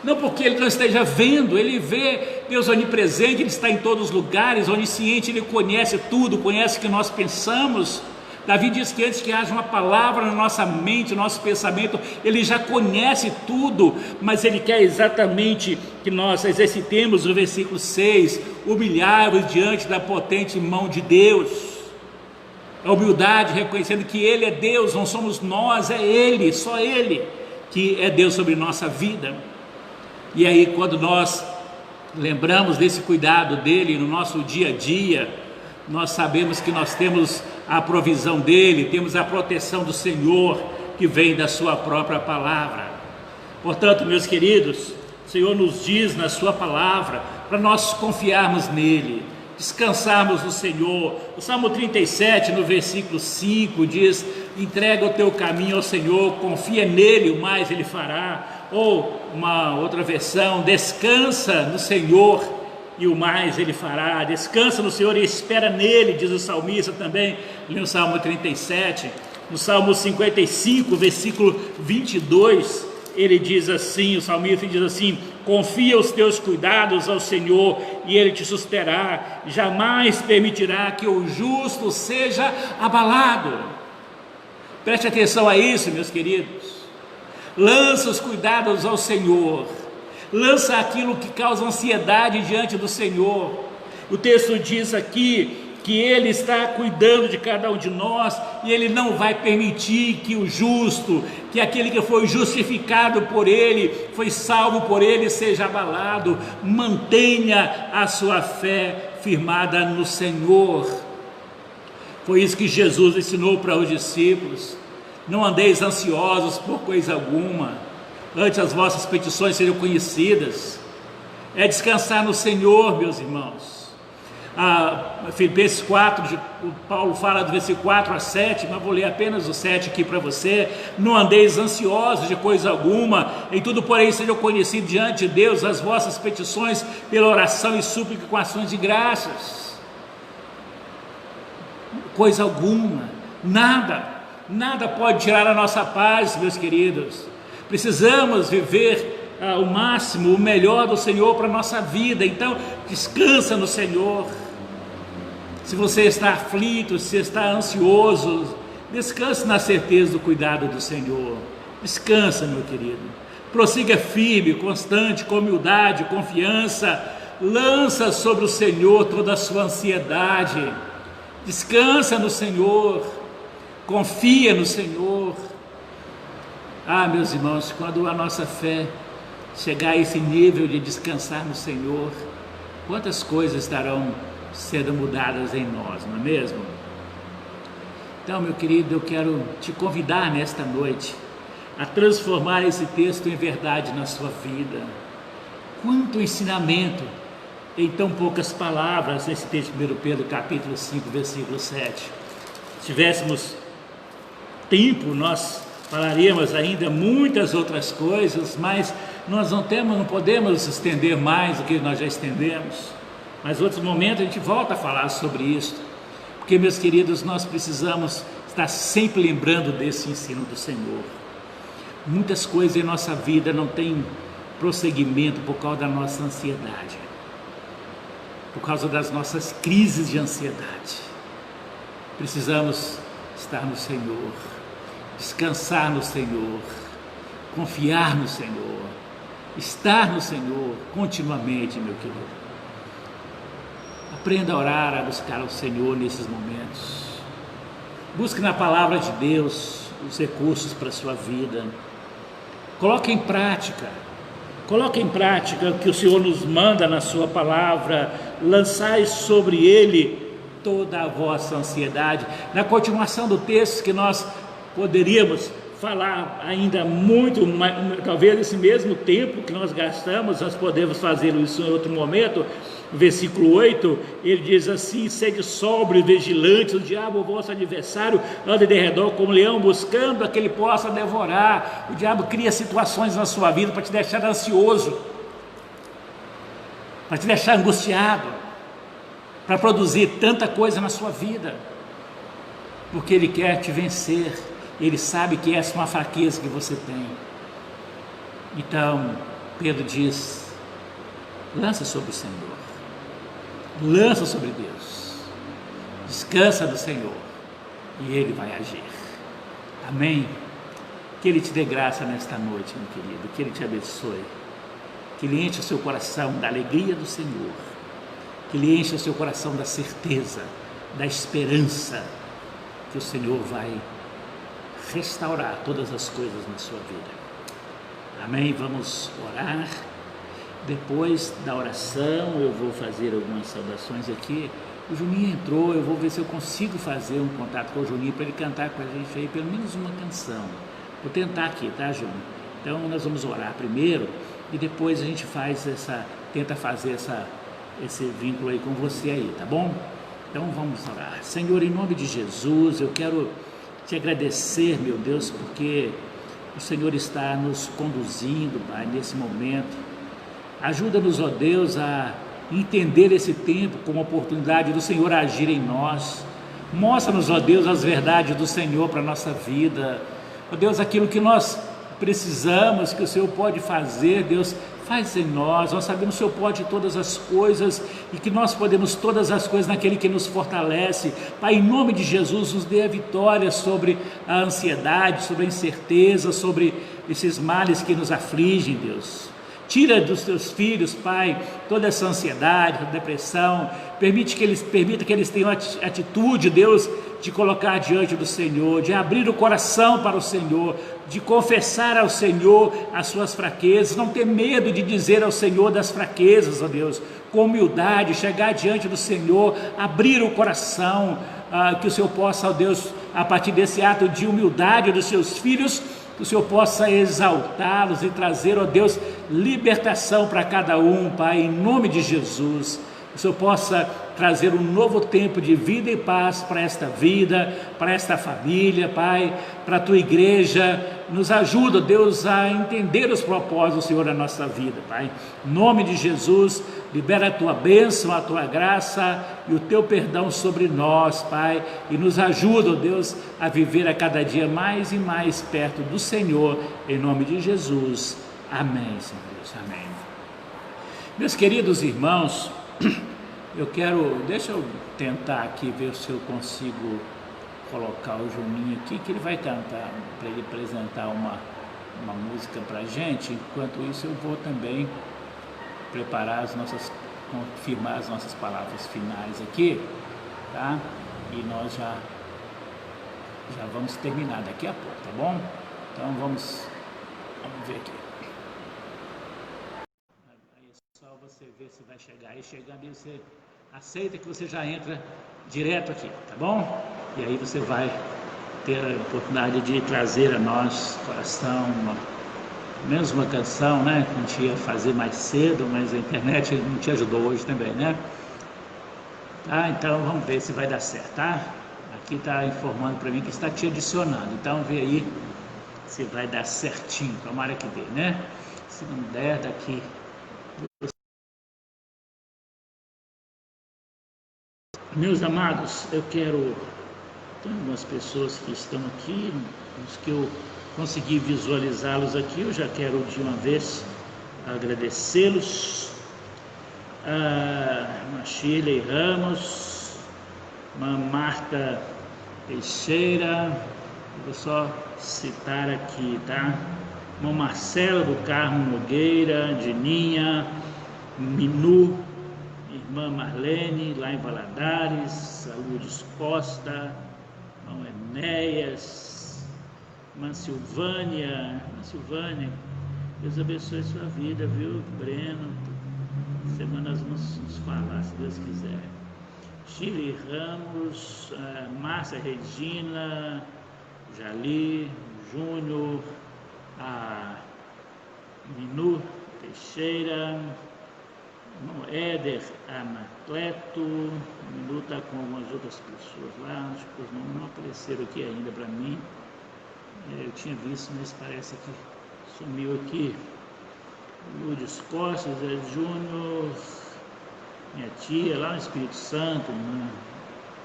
não porque Ele não esteja vendo. Ele vê. Deus onipresente, Ele está em todos os lugares, onisciente, Ele conhece tudo, conhece o que nós pensamos. Davi diz que antes que haja uma palavra na nossa mente, no nosso pensamento, Ele já conhece tudo, mas Ele quer exatamente que nós exercitemos o versículo 6, humilhar-vos diante da potente mão de Deus. A humildade, reconhecendo que Ele é Deus, não somos nós, é Ele, só Ele que é Deus sobre nossa vida. E aí, quando nós lembramos desse cuidado dEle no nosso dia a dia, nós sabemos que nós temos a provisão dEle, temos a proteção do Senhor, que vem da sua própria palavra. Portanto, meus queridos, o Senhor nos diz na sua palavra, para nós confiarmos nele, descansarmos no Senhor. O Salmo 37, no versículo 5, diz: entrega o teu caminho ao Senhor, confia nele, o mais ele fará. Ou uma outra versão: descansa no Senhor e o mais ele fará. Descansa no Senhor e espera nele, diz o salmista também, no Salmo 37. No Salmo 55, versículo 22, ele diz assim, o salmista diz assim: confia os teus cuidados ao Senhor e Ele te susterá, jamais permitirá que o justo seja abalado. Preste atenção a isso, meus queridos. Lança os cuidados ao Senhor, lança aquilo que causa ansiedade diante do Senhor. O texto diz aqui que Ele está cuidando de cada um de nós, e Ele não vai permitir que o justo, que aquele que foi justificado por Ele, foi salvo por Ele, seja abalado. Mantenha a sua fé firmada no Senhor. Foi isso que Jesus ensinou para os discípulos: não andeis ansiosos por coisa alguma, antes as vossas petições sejam conhecidas. É descansar no Senhor, meus irmãos. Filipenses 4, Paulo fala do versículo 4 a 7, mas vou ler apenas o 7 aqui para você. Não andeis ansiosos de coisa alguma, em tudo porém sejam conhecidos diante de Deus as vossas petições pela oração e súplica com ações de graças. Coisa alguma, nada pode tirar a nossa paz, meus queridos. Precisamos viver o máximo, o melhor do Senhor para a nossa vida. Então descansa no Senhor. Se você está aflito, se está ansioso, descanse na certeza do cuidado do Senhor. Descansa, meu querido. Prossiga firme, constante, com humildade, confiança. Lança sobre o Senhor toda a sua ansiedade. Descansa no Senhor. Confia no Senhor. Meus irmãos, quando a nossa fé chegar a esse nível de descansar no Senhor, quantas coisas estarão sendo mudadas em nós, não é mesmo? Então, meu querido, eu quero te convidar nesta noite a transformar esse texto em verdade na sua vida. Quanto ensinamento em tão poucas palavras nesse texto de 1 Pedro capítulo 5, versículo 7. Se tivéssemos tempo, nós falaríamos ainda muitas outras coisas, mas nós não podemos estender mais do que nós já estendemos. Mas em outros momentos a gente volta a falar sobre isso, porque, meus queridos, nós precisamos estar sempre lembrando desse ensino do Senhor. Muitas coisas em nossa vida não têm prosseguimento por causa da nossa ansiedade, por causa das nossas crises de ansiedade. Precisamos estar no Senhor, descansar no Senhor, confiar no Senhor, estar no Senhor continuamente, meu querido. Aprenda a orar, a buscar o Senhor nesses momentos. Busque na palavra de Deus os recursos para a sua vida. Coloque em prática o que o Senhor nos manda na sua palavra. Lançai sobre Ele toda a vossa ansiedade. Na continuação do texto, que nós poderíamos falar ainda muito, talvez esse mesmo tempo que nós gastamos, nós podemos fazer isso em outro momento. Versículo 8, ele diz assim: sede sóbrios, vigilantes, o diabo, o vosso adversário, anda de redor como leão, buscando a que ele possa devorar. O diabo cria situações na sua vida para te deixar ansioso, para te deixar angustiado, para produzir tanta coisa na sua vida, porque ele quer te vencer. Ele sabe que essa é uma fraqueza que você tem. Então Pedro diz: lança sobre o Senhor, lança sobre Deus, descansa do Senhor e Ele vai agir. Amém? Que Ele te dê graça nesta noite, meu querido, que Ele te abençoe, que Ele enche o seu coração da alegria do Senhor, que Ele enche o seu coração da certeza, da esperança que o Senhor vai restaurar todas as coisas na sua vida. Amém? Vamos orar. Depois da oração eu vou fazer algumas saudações aqui. O Juninho entrou, eu vou ver se eu consigo fazer um contato com o Juninho para ele cantar com a gente aí pelo menos uma canção. Vou tentar aqui, tá, Juninho? Então nós vamos orar primeiro e depois a gente tenta fazer esse vínculo aí com você aí, tá bom? Então vamos orar. Senhor, em nome de Jesus, eu quero te agradecer, meu Deus, porque o Senhor está nos conduzindo, Pai, nesse momento. Ajuda-nos, ó Deus, a entender esse tempo como oportunidade do Senhor agir em nós. Mostra-nos, ó Deus, as verdades do Senhor para a nossa vida. Ó Deus, aquilo que nós precisamos, que o Senhor pode fazer, Deus, faz em nós. Nós sabemos que o Senhor pode todas as coisas e que nós podemos todas as coisas naquele que nos fortalece. Pai, em nome de Jesus, nos dê a vitória sobre a ansiedade, sobre a incerteza, sobre esses males que nos afligem, Deus. Tira dos teus filhos, Pai, toda essa ansiedade, toda depressão. Permita que eles tenham atitude, Deus, de colocar diante do Senhor, de abrir o coração para o Senhor, de confessar ao Senhor as suas fraquezas, não ter medo de dizer ao Senhor das fraquezas, ó Deus, com humildade, chegar diante do Senhor, abrir o coração, que o Senhor possa, ó Deus, a partir desse ato de humildade dos seus filhos, que o Senhor possa exaltá-los e trazer, ó Deus, libertação para cada um, Pai, em nome de Jesus. Que o Senhor possa trazer um novo tempo de vida e paz para esta vida, para esta família, Pai, para a Tua igreja. Nos ajuda, Deus, a entender os propósitos do Senhor na nossa vida, Pai. Em nome de Jesus, libera a Tua bênção, a Tua graça e o Teu perdão sobre nós, Pai. E nos ajuda, Deus, a viver a cada dia mais e mais perto do Senhor, em nome de Jesus. Amém, Senhor Deus. Amém. Meus queridos irmãos, deixa eu tentar aqui ver se eu consigo colocar o Juninho aqui, que ele vai cantar, para ele apresentar uma música para a gente. Enquanto isso eu vou também confirmar as nossas palavras finais aqui, tá? E nós já vamos terminar daqui a pouco, tá bom? Então vamos ver aqui. Aí é só você ver se vai chegar. Aí chegando aí você aceita que você já entra direto aqui, tá bom? E aí você vai ter a oportunidade de trazer a nós, coração, menos uma canção, né? Que a gente ia fazer mais cedo, mas a internet não te ajudou hoje também, né? Tá, então vamos ver se vai dar certo, tá? Aqui está informando para mim que está te adicionando, então vê aí se vai dar certinho, tomara que dê, né? Se não der, daqui. Meus amados, eu quero... Tem algumas pessoas que estão aqui, os que eu consegui visualizá-los aqui, eu já quero de uma vez agradecê-los. Uma Shirley Ramos, uma Marta Teixeira, vou só citar aqui, tá? Uma Marcela do Carmo Nogueira, Dininha, Minu, irmã Marlene, lá em Valadares, Lourdes Costa, irmão Enéas, irmã Silvânia, Deus abençoe sua vida, viu, Breno? Semana nós vamos nos falar, se Deus quiser. Chile Ramos, Márcia Regina, Jali, Júnior, Minu Teixeira, Éder Anacleto, Minu está com algumas outras pessoas lá, acho que os nomes não apareceram aqui ainda para mim. Eu tinha visto, mas parece que sumiu aqui. Lourdes Costa, Zé Júnior, minha tia lá no Espírito Santo,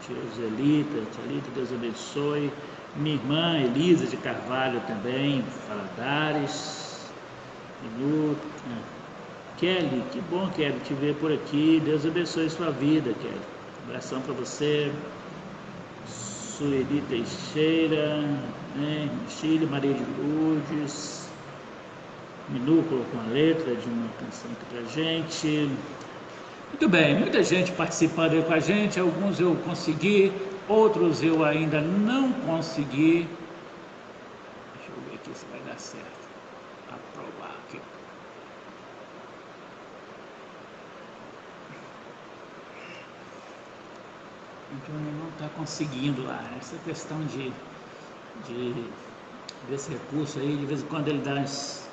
tia Zelita, Deus abençoe. Minha irmã Elisa de Carvalho também, Valadares. Kelly, que bom, Kelly, te ver por aqui. Deus abençoe sua vida, Kelly. Um abração para você. Sueli Teixeira, né? Chile, Maria de Lourdes. Minu colocou uma letra de uma canção aqui pra gente. Muito bem, muita gente participando aí com a gente. Alguns eu consegui outros eu ainda não consegui. Deixa eu ver aqui se vai dar certo. Aprovar aqui. Então ele não está conseguindo lá. Essa questão desse recurso aí, de vez em quando ele dá esses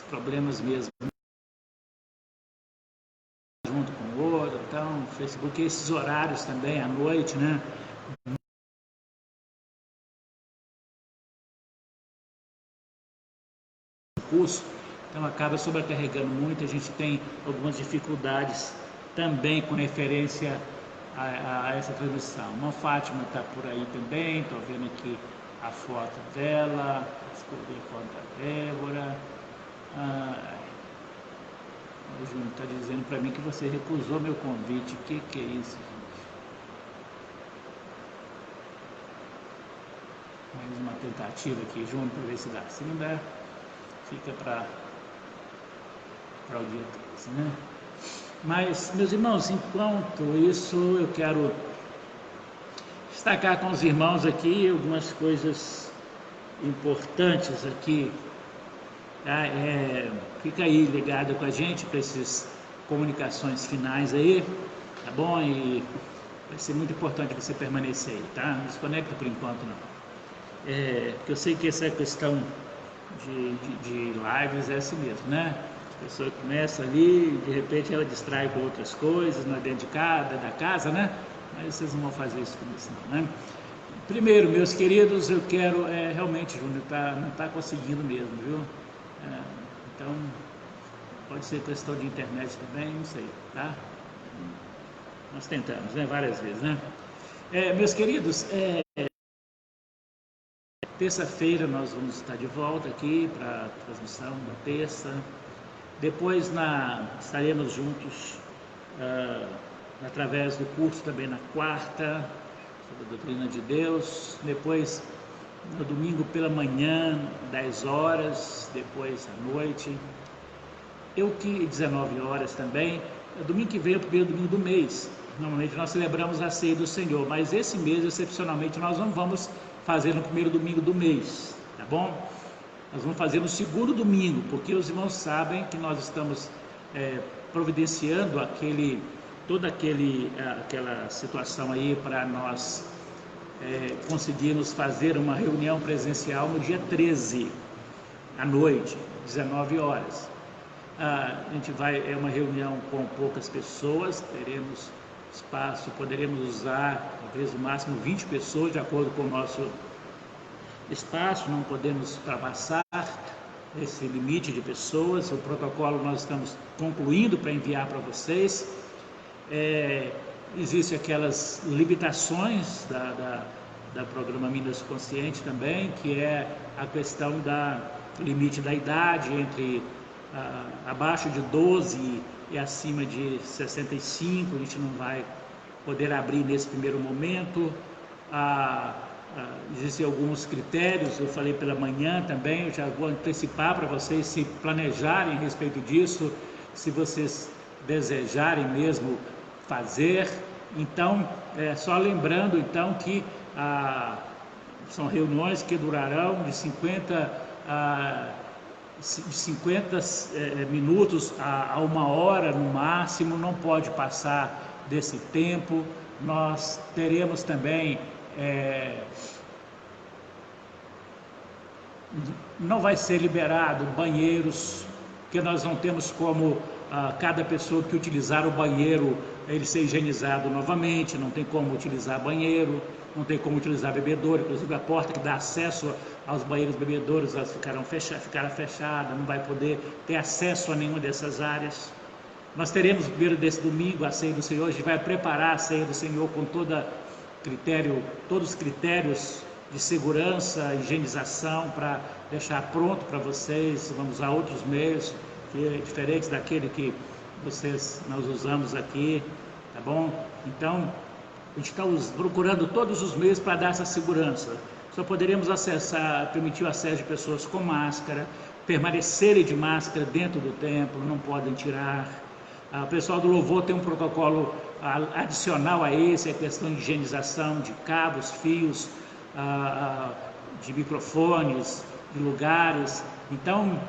problemas mesmo, junto com o outro. Então, o Facebook, esses horários também, à noite, né? Curso, então acaba sobrecarregando muito. A gente tem algumas dificuldades também com referência a essa transmissão. Uma Fátima está por aí também, estou vendo aqui a foto dela, descobri a foto da Débora. O Júnior está dizendo para mim que você recusou meu convite. O que é isso, gente? Mais uma tentativa aqui, Júnior, para ver se dá. Se não der, fica para o dia 13, né? Mas, meus irmãos, enquanto isso, eu quero destacar com os irmãos aqui algumas coisas importantes aqui. Tá? Fica aí ligado com a gente para essas comunicações finais aí, tá bom? E vai ser muito importante você permanecer aí, tá? Não desconecta por enquanto, não. Porque eu sei que essa questão de lives é assim mesmo, né? A pessoa começa ali, de repente ela distrai com outras coisas, não é dentro da casa, né? Mas vocês não vão fazer isso comigo, não, né? Primeiro, meus queridos, eu quero, realmente, Júnior, não está conseguindo mesmo, viu? Então, pode ser questão de internet também, não sei, tá? Nós tentamos, né? Várias vezes, né? Meus queridos, terça-feira nós vamos estar de volta aqui para a transmissão da terça. Depois estaremos juntos através do curso também na quarta, sobre a doutrina de Deus. Depois, no domingo pela manhã, 10 horas, depois à noite. 19 horas também. Domingo que vem é o primeiro domingo do mês. Normalmente nós celebramos a ceia do Senhor, mas esse mês, excepcionalmente, nós não vamos fazer no primeiro domingo do mês, tá bom? Nós vamos fazer no segundo domingo, porque os irmãos sabem que nós estamos providenciando toda aquela situação aí para nós conseguirmos fazer uma reunião presencial no dia 13, à noite, 19 horas. A gente é uma reunião com poucas pessoas, teremos espaço, poderemos usar, talvez no máximo 20 pessoas, de acordo com o nosso espaço, não podemos ultrapassar esse limite de pessoas. O protocolo nós estamos concluindo para enviar para vocês. Existem aquelas limitações da programa Minas Consciente também, que é a questão do limite da idade, entre abaixo de 12 e acima de 65, a gente não vai poder abrir nesse primeiro momento. Existem alguns critérios, eu falei pela manhã também, eu já vou antecipar para vocês se planejarem a respeito disso, se vocês desejarem mesmo fazer. Então, só lembrando então que são reuniões que durarão de 50 minutos a 1 hora no máximo, não pode passar desse tempo. Nós teremos também, não vai ser liberado banheiros, porque nós não temos como cada pessoa que utilizar o banheiro, ele ser higienizado novamente, não tem como utilizar banheiro, não tem como utilizar bebedouro, inclusive a porta que dá acesso aos banheiros bebedouros, elas ficará fechada, não vai poder ter acesso a nenhuma dessas áreas. Nós teremos, primeiro desse domingo, a ceia do Senhor. A gente vai preparar a ceia do Senhor com todos os critérios de segurança, higienização, para deixar pronto para vocês. Vamos usar outros meios, diferentes daquele que nós usamos aqui, tá bom? Então, a gente está procurando todos os meios para dar essa segurança. Só poderemos permitir o acesso de pessoas com máscara, permanecerem de máscara dentro do templo, não podem tirar. O pessoal do louvor tem um protocolo adicional a esse é a questão de higienização de cabos, fios, de microfones, de lugares. Então,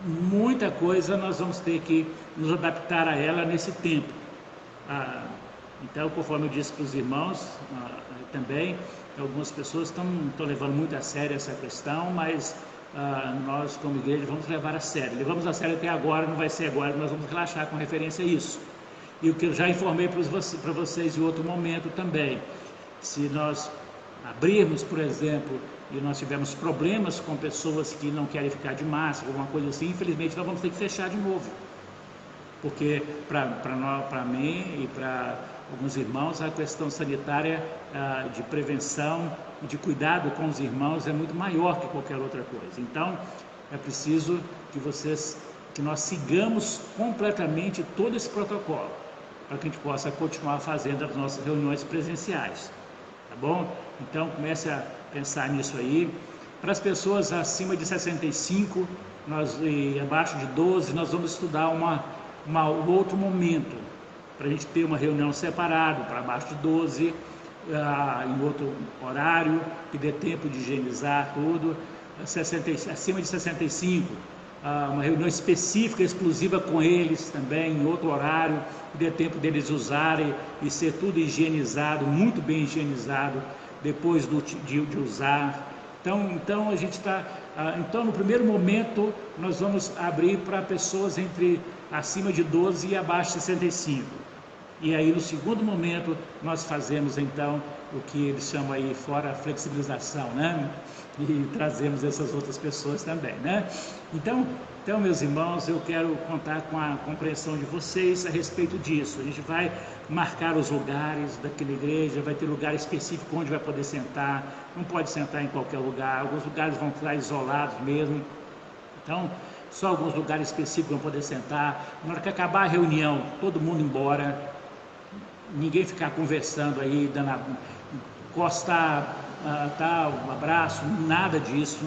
muita coisa nós vamos ter que nos adaptar a ela nesse tempo. Então, conforme eu disse para os irmãos também, algumas pessoas estão levando muito a sério essa questão, mas nós, como igreja, vamos levar a sério. Levamos a sério até agora, não vai ser agora, nós vamos relaxar com referência a isso. E o que eu já informei para vocês em outro momento também, se nós abrirmos, por exemplo, e nós tivermos problemas com pessoas que não querem ficar de máscara, alguma coisa assim, infelizmente nós vamos ter que fechar de novo. Porque para mim e para alguns irmãos, a questão sanitária de prevenção e de cuidado com os irmãos é muito maior que qualquer outra coisa. Então, é preciso que nós sigamos completamente todo esse protocolo, para que a gente possa continuar fazendo as nossas reuniões presenciais. Tá bom? Então, comece a pensar nisso aí. Para as pessoas acima de 65 e abaixo de 12, nós vamos estudar um outro momento, para a gente ter uma reunião separada, para abaixo de 12, em outro horário, que dê tempo de higienizar tudo. Acima de 65, uma reunião específica, exclusiva com eles também, em outro horário, que dê tempo deles usarem e ser tudo higienizado, muito bem higienizado, depois de usar. Então a gente está... Então, no primeiro momento, nós vamos abrir para pessoas acima de 12 e abaixo de 65. E aí, no segundo momento, nós fazemos, então, o que eles chamam aí fora a flexibilização, né? E trazemos essas outras pessoas também, né? Então, meus irmãos, eu quero contar com a compreensão de vocês a respeito disso. A gente vai marcar os lugares daquela igreja, vai ter lugar específico onde vai poder sentar, não pode sentar em qualquer lugar, alguns lugares vão estar isolados mesmo. Então, só alguns lugares específicos vão poder sentar. Na hora que acabar a reunião, todo mundo embora, ninguém ficar conversando aí, encostar, um abraço, nada disso.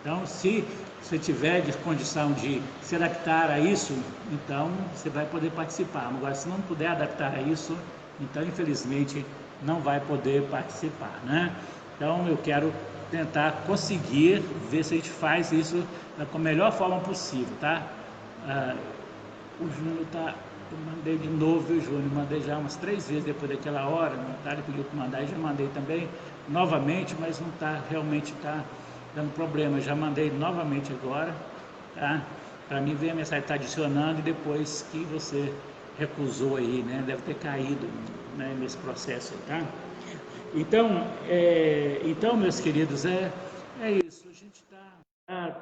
Então, se você tiver de condição de se adaptar a isso, então você vai poder participar. Agora, se não puder adaptar a isso, então, infelizmente, não vai poder participar, né? Então, eu quero tentar conseguir ver se a gente faz isso da melhor forma possível, tá? O Júnior está... Eu mandei de novo, viu, Júnior? Mandei já umas 3 vezes depois daquela hora. A Natália pediu para mandar e já mandei também novamente, mas não está, realmente está dando problema. Já mandei novamente agora, tá? Para mim ver a mensagem está adicionando e depois que você recusou aí, né? Deve ter caído, né, nesse processo aí, tá? Então, meus queridos, é isso. A gente está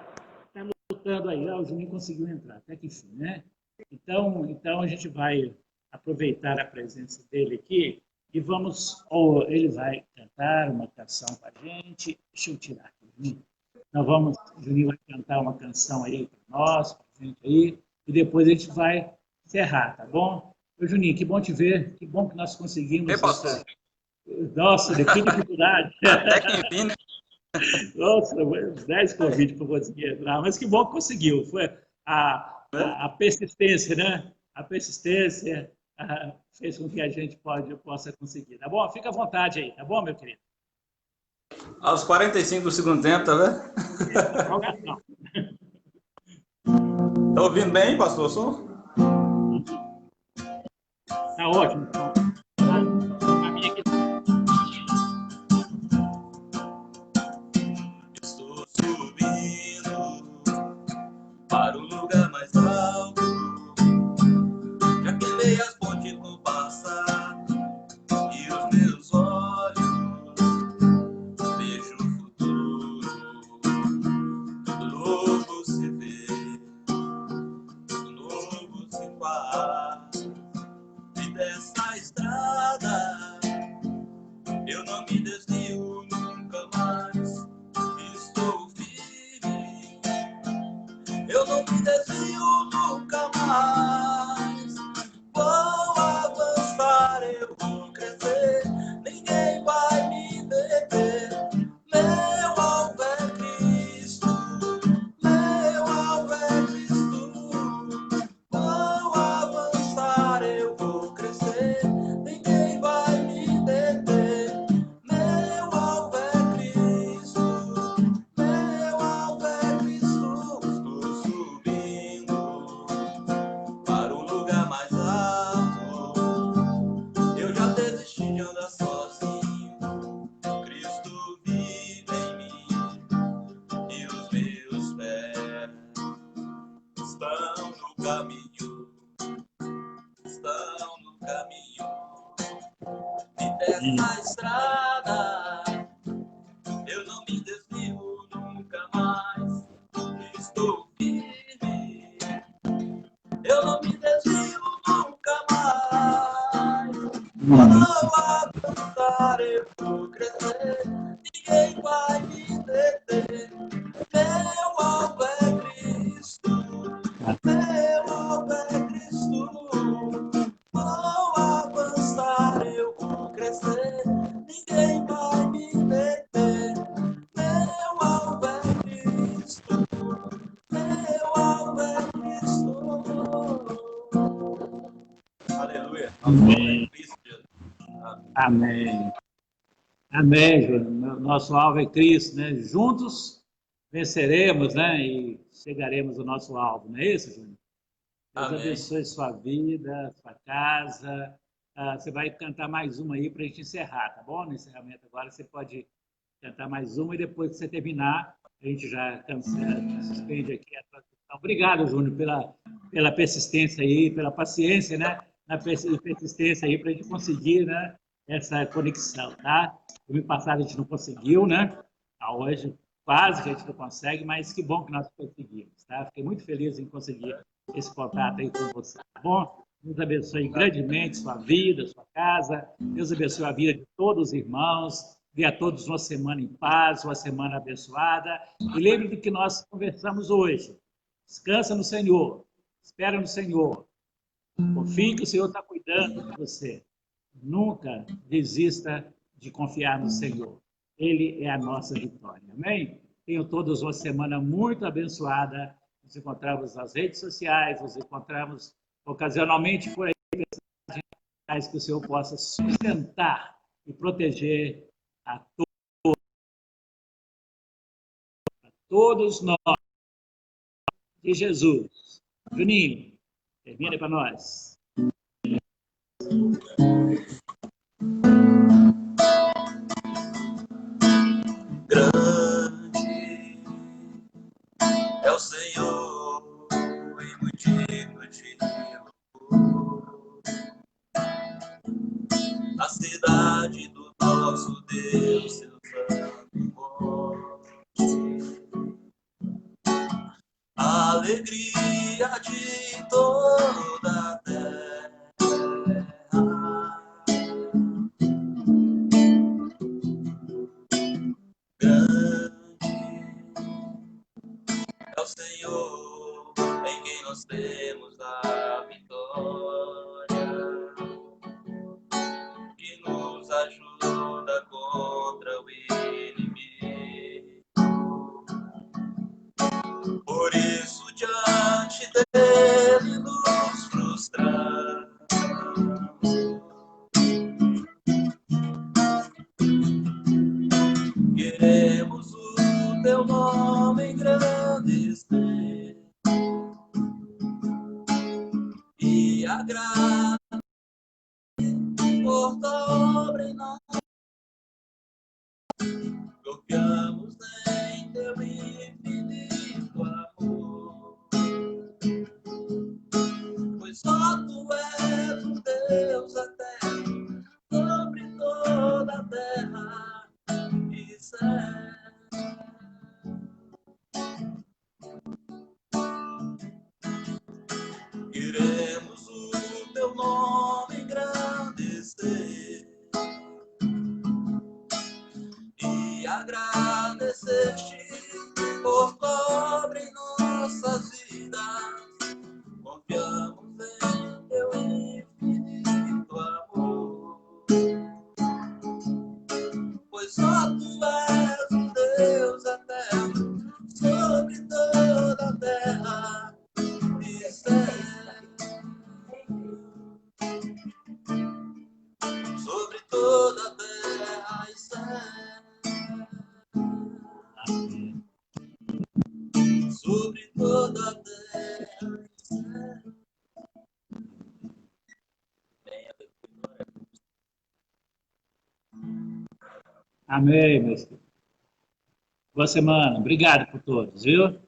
lutando aí. O Juninho conseguiu entrar, até que enfim, né? Então a gente vai aproveitar a presença dele aqui e ou ele vai cantar uma canção para a gente. Deixa eu tirar aqui, Juninho. O Juninho vai cantar uma canção aí para nós, para a gente aí, e depois a gente vai encerrar, tá bom? Ô, Juninho, que bom te ver, que bom que nós conseguimos essa... Nossa, que dificuldade! Até que enfim, né? Nossa, 10 convites para conseguir entrar, mas que bom que conseguiu. Foi a persistência, né? A persistência fez com que a gente possa conseguir. Tá bom? Fica à vontade aí, tá bom, meu querido? Aos 45 do segundo tempo, tá vendo? Tá ouvindo bem, pastor? Som? Tá ótimo. Estou subindo para um lugar mais alto. Já queimei as pontes no passado e os meus olhos vejo o futuro. Tudo novo se vê, tudo novo se faz. E dessa estrada eu não me desvio nunca mais. Estou firme, eu não me desvio nunca mais. Vou avançar, eu vou crescer, ninguém vai me deter. Meu alvo é Cristo, meu alvo é Cristo. Vou avançar, eu vou crescer. dessa estrada, eu não me desvio nunca mais. Estou firme, eu não me desvio nunca mais. Vou avançar, eu vou crescer, ninguém vai me deter. Meu alvo é Cristo, meu alvo é Cristo. Vou avançar, eu vou crescer, ninguém vai me deter. Meu alvo é Cristo, meu alvo é Cristo. Aleluia. Amém. Amém. Amém, Júnior. Nosso alvo é Cristo, né? Juntos venceremos, né? E chegaremos ao nosso alvo, não é isso, Júnior? Deus Amém. abençoe sua vida, sua casa. Você vai cantar mais uma aí para a gente encerrar, tá bom? No encerramento agora você pode cantar mais uma e depois que você terminar, a gente já cancela, suspende aqui a transmissão. Obrigado, Júnior, pela persistência aí, pela paciência, né? Na persistência aí para a gente conseguir, né? Essa conexão, tá? No ano passado a gente não conseguiu, né? Hoje quase que a gente não consegue, mas que bom que nós conseguimos, tá? Fiquei muito feliz em conseguir esse contato aí com você, tá bom? Deus abençoe grandemente sua vida, sua casa. Deus abençoe a vida de todos os irmãos. Dê a todos uma semana em paz, uma semana abençoada. E lembre do que nós conversamos hoje. Descansa no Senhor. Espera no Senhor. Confie que o Senhor está cuidando de você. Nunca desista de confiar no Senhor. Ele é a nossa vitória. Amém? Tenham todos uma semana muito abençoada. Nos encontramos nas redes sociais, nos encontramos ocasionalmente por aí, que o Senhor possa sustentar e proteger a todos nós de Jesus. Juninho, termina para nós. Grande é o Senhor e muito digno de louvor. A cidade do nosso Deus, seu santo monte. A alegria de toda a terra. É o Senhor em quem nós temos a vitória, que nos ajuda contra o inimigo. Por isso, diante dele nos frustramos. Queremos o teu nome engrandecer e agradar por tua obra em nós. Confiamos em teu infinito amor, pois só tu és o Deus eterno sobre toda a terra e céu. Queremos o teu nome engrandecer e agradecer-te por tua obra em nossas vidas. Confiamos em teu infinito amor, pois só tu és o Deus eterno sobre toda a terra e céu. Sobre toda a terra e céu. Sobre toda a terra e céu. Amém, meus filhos. Boa semana. Obrigado por todos, viu?